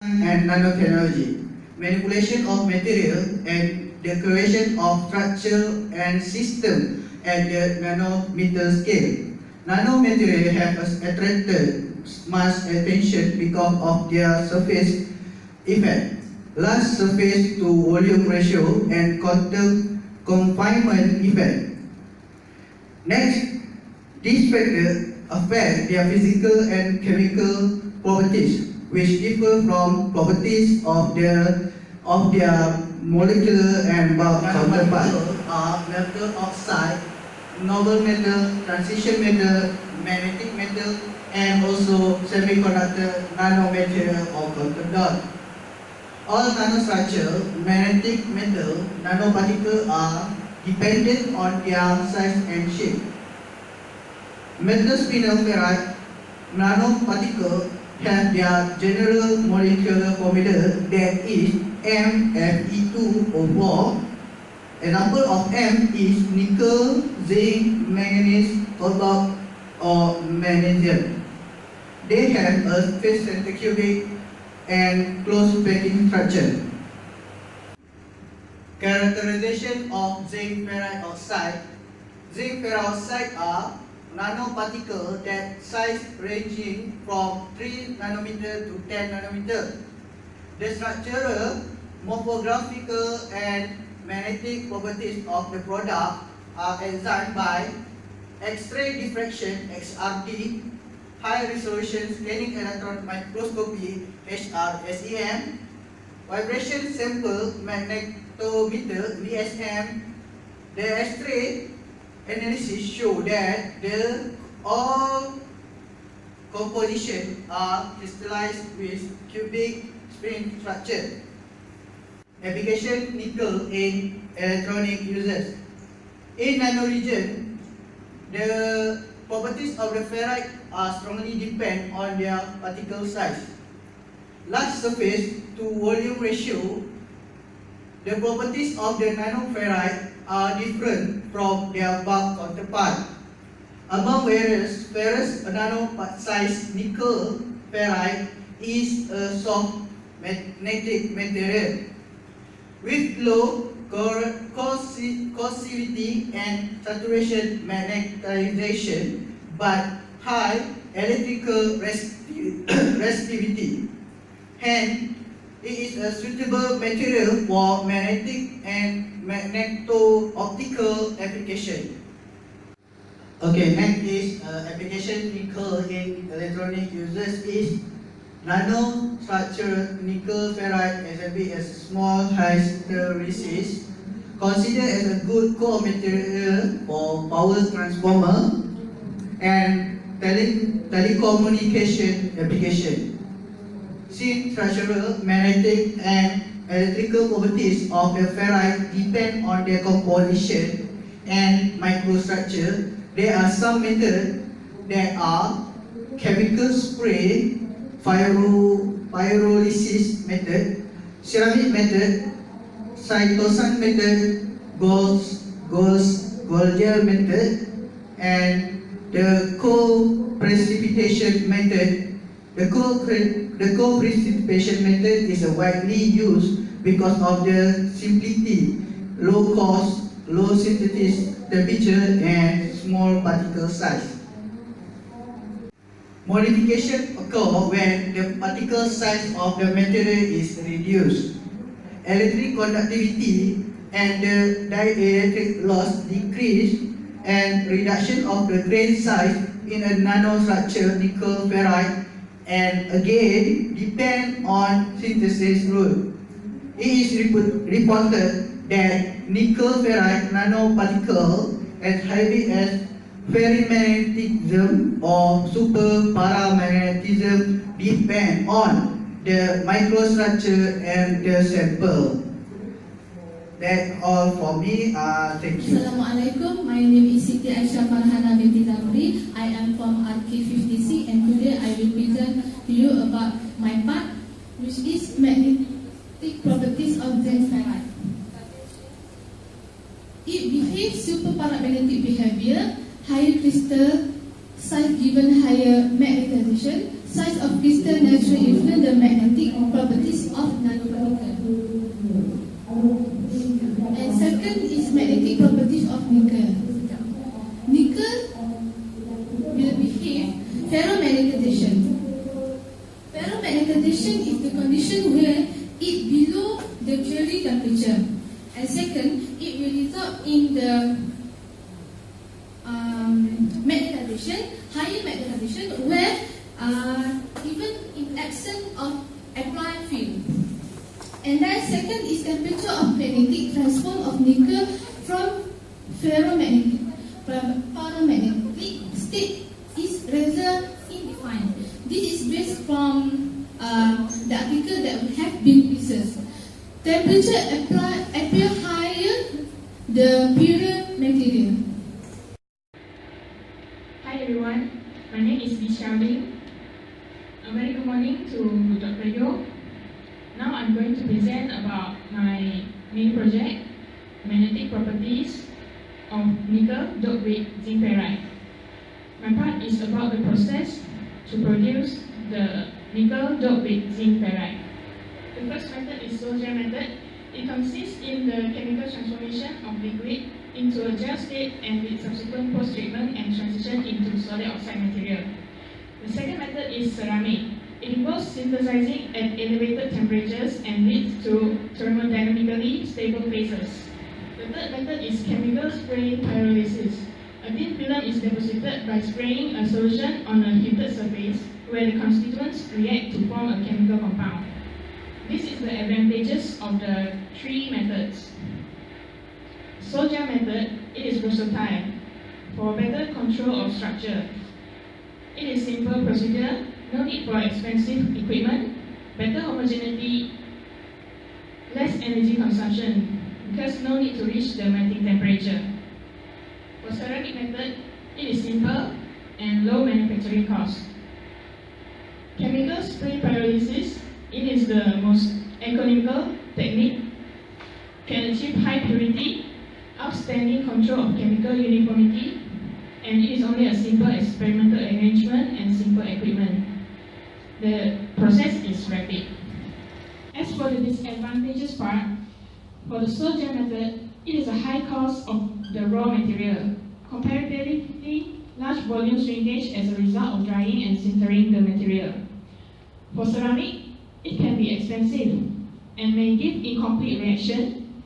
and nanotechnology, manipulation of material and the creation of structure and system at the nanometer scale. Nanomaterials have attracted much attention because of their surface effect, large surface to volume ratio and quantum confinement effect. Next, these factors affect their physical and chemical properties, which differ from properties of their molecular and bulk counterparts are metal oxide, noble metal, transition metal, magnetic metal, and also semiconductor nanomaterial or quantum dot. All nanostructure, magnetic metal, nanoparticles are dependent on their size and shape. Metal spinel ferrite nanoparticles have their general molecular formula that is ZnFe2O4. Example of M is nickel, zinc, manganese, cobalt, or magnesium. They have a phase centrifugal and closed packing structure. Characterization of zinc ferrite oxide. Zinc ferrite oxide are nanoparticles that size ranging from 3 nanometer to 10 nanometer. The structural, morphographical, and magnetic properties of the product are examined by X-ray diffraction (XRD), high resolution scanning electron microscopy (HRSEM), vibration sample magnetometer (VSM). The X-ray analysis show that all compositions are crystallized with cubic spring structure. Application nickel in electronic uses. In nano region, the properties of the ferrite are strongly depend on their particle size. Large surface to volume ratio. The properties of the nanoferrite are different from their bulk counterpart. Among various ferrous nano-sized nickel ferrite is a soft magnetic material with low coercivity and saturation magnetization, but high electrical resistivity. Hence, it is a suitable material for magnetic and magneto-optical application. Okay, next is application nickel in electronic uses is nanostructured nickel ferrite exhibit as small hysteresis, considered as a good core material for power transformer and telecommunication application. Since structural, magnetic, and electrical properties of the ferrite depend on their composition and microstructure, there are some methods that are chemical spray, pyrolysis method, ceramic method, cytosan method, Golgiel method, and the co-precipitation method. The co-precipitation method is widely used because of the simplicity, low cost, low synthesis temperature, and small particle size. Modification occurs when the particle size of the material is reduced. Electric conductivity and the dielectric loss decrease, and reduction of the grain size in a nanostructure nickel ferrite, and again depend on synthesis rule. It is reported that nickel ferrite nanoparticle as heavy as ferrimagnetism or superparamagnetism depend on the microstructure and the sample. That's all for me. Thank you. Assalamualaikum. My name is Siti Aisyah Farhana binti Damri. I am from RK50C, and today I will present to you about my part, which is magnetic properties of zinc ferrite. It behaves superparamagnetic behavior, higher crystal size given higher magnetization. Size of crystal naturally influence the magnetic properties temperature. And second, it will result in the magnetization, higher magnetization, where even in absence of applied field. And then second is temperature of magnetic transform of nickel from paramagnetic state is rather indefined. This is based from the article that we have been researched. Temperature appear higher the purer material. Hi everyone, my name is Lee Xiaoling. A very good morning to Dr. Yo. Now I'm going to present about my main project, magnetic properties of nickel doped with zinc ferrite. My part is about the process to produce the nickel doped with zinc ferrite. The first method is soldier method. It consists in the chemical transformation of liquid into a gel state and with subsequent post-treatment and transition into solid oxide material. The second method is ceramic. It involves synthesizing at elevated temperatures and leads to thermodynamically stable phases. The third method is chemical spray pyrolysis. A thin film is deposited by spraying a solution on a heated surface where the constituents react to form a chemical compound. This is the advantages of the three methods. Soldier method, it is versatile for better control of structure. It is simple procedure, no need for expensive equipment, better homogeneity, less energy consumption because no need to reach the melting temperature. For ceramic method, it is simple and low manufacturing cost. Chemical spray pyrolysis, it is the most economical technique, can achieve high purity, outstanding control of chemical uniformity, and it is only a simple experimental arrangement and simple equipment. The process is rapid. As for the disadvantages part, for the soldier method, it is a high cost of the raw material, comparatively large volume shrinkage as a result of drying and sintering the material. For ceramic, it can be expensive and may give incomplete reaction,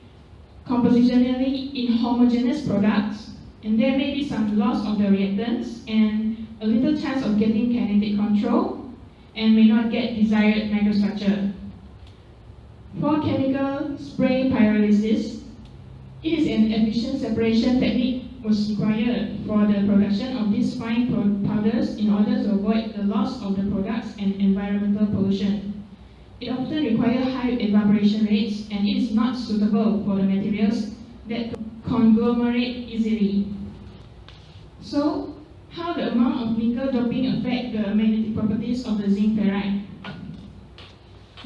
compositionally inhomogeneous products, and there may be some loss of the reactants and a little chance of getting kinetic control and may not get desired microstructure. For chemical spray pyrolysis, it is an efficient separation technique was required for the production of these fine powders in order to avoid the loss of the products and environmental pollution. It often requires high evaporation rates and it is not suitable for the materials that conglomerate easily. So, how the amount of nickel doping affect the magnetic properties of the zinc ferrite?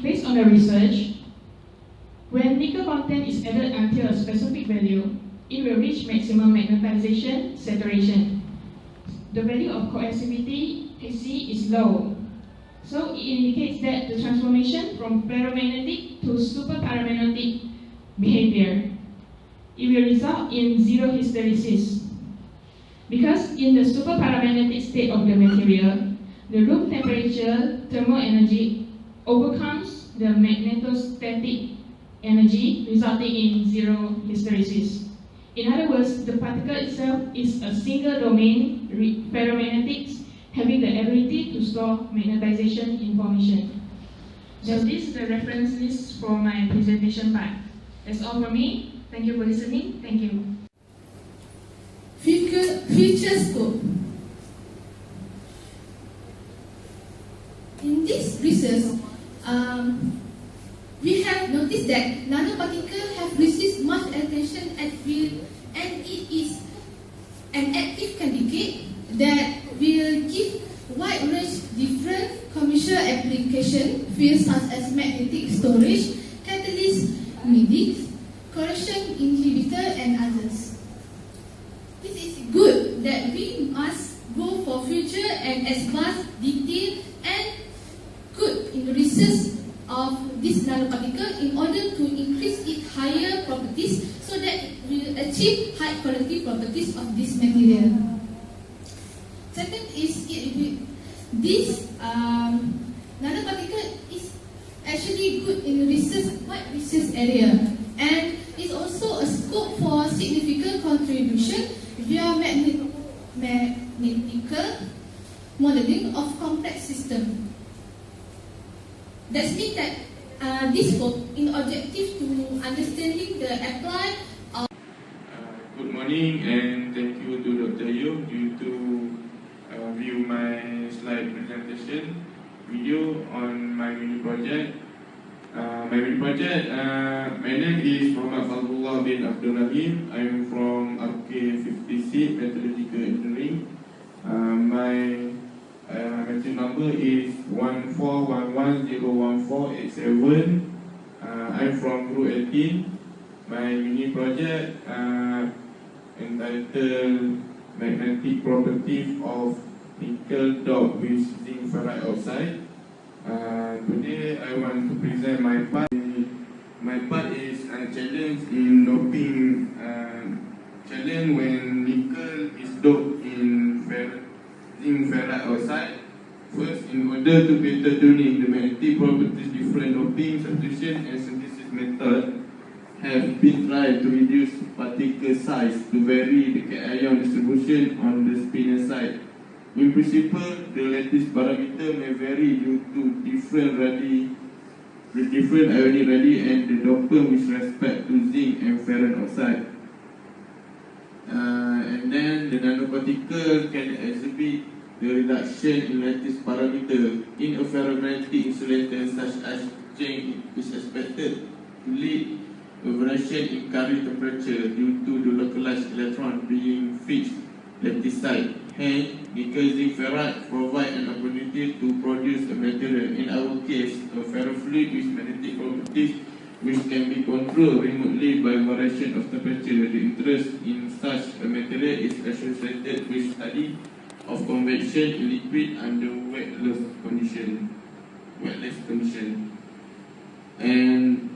Based on the research, when nickel content is added until a specific value, it will reach maximum magnetization saturation. The value of coercivity, Hc, is low. So it indicates that the transformation from ferromagnetic to superparamagnetic behavior, it will result in zero hysteresis. Because in the superparamagnetic state of the material, the room temperature thermal energy overcomes the magnetostatic energy, resulting in zero hysteresis. In other words, the particle itself is a single domain ferromagnetics having the ability to store magnetization information. So this is the reference list for my presentation part. That's all from me. Thank you for listening. Thank you. Future scope. In this research, we have noticed that nanoparticles have received much attention at field, and it is an active candidate that will give wide range different commercial application fields such as magnetic storage, catalyst, medics, corrosion inhibitor, and others. This is good that we must go for future and advanced detail and good in the research of this nanoparticle in order to increase its higher properties so that it will achieve high quality properties of this material. Second is this nanoparticle is actually good in research, wide research area. and is also a scope for significant contribution via mathematical modeling of complex systems. That means that this scope in objective to understanding the apply of. Good morning and thank you to Dr. Yu due to view my slide presentation video on my mini project. My name is Muhammad Fadlullah bin Abdul Rahim. I am from RK50C Metallurgical Engineering. My machine number is 1411014887. I'm from Group 18. My mini project entitled Magnetic Properties of Nickel Doped with Zinc Ferrite Oxide. Today I want to present my part. My part is a challenge in doping. Challenge when nickel is doped in zinc ferrite oxide. First, in order to better tuning the magnetic properties, different doping, substitution and synthesis method have been tried to reduce particle size to vary the cation distribution on the spinel side. In principle, the lattice parameter may vary due to different ionic radii and the dopant with respect to zinc and ferrite oxide. And then the nanoparticle can exhibit the reduction in lattice parameter in a ferromagnetic insulator such as zinc is expected to lead a variation in current temperature due to the localized electron being fixed lattice side. Hence, nickel zinc ferrite provide an opportunity to produce a material, in our case, a ferrofluid with magnetic properties which can be controlled remotely by variation of temperature. The interest in such a material is associated with study of convection in liquid under weightless condition. And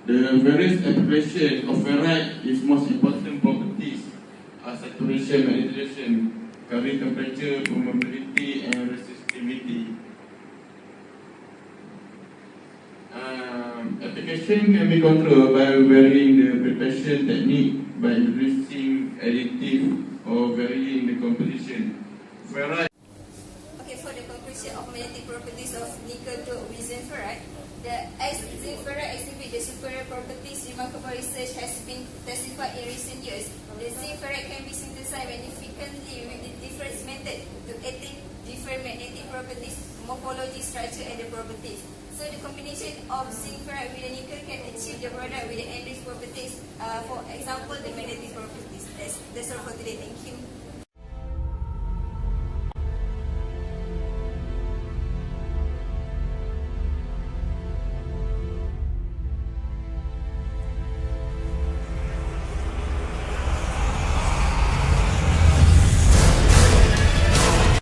the various applications of ferrite is most important properties are saturation, magnetization, current temperature, permeability, and resistivity. Application can be controlled by varying the preparation technique, by introducing additive or varying the composition. Ferrite. Okay, for the conclusion of magnetic properties of nickel doped with zinc ferrite, the zinc ferrite exhibit the superior properties. Remarkable research has been testified in recent years. The zinc ferrite can be synthesized magnificently with the different methods to attain different magnetic properties, morphology, structure, and the properties. So the combination of zinc ferrite with the nickel can achieve the product with the enriched properties. For example, the magnetic properties. That's all for today. Thank you.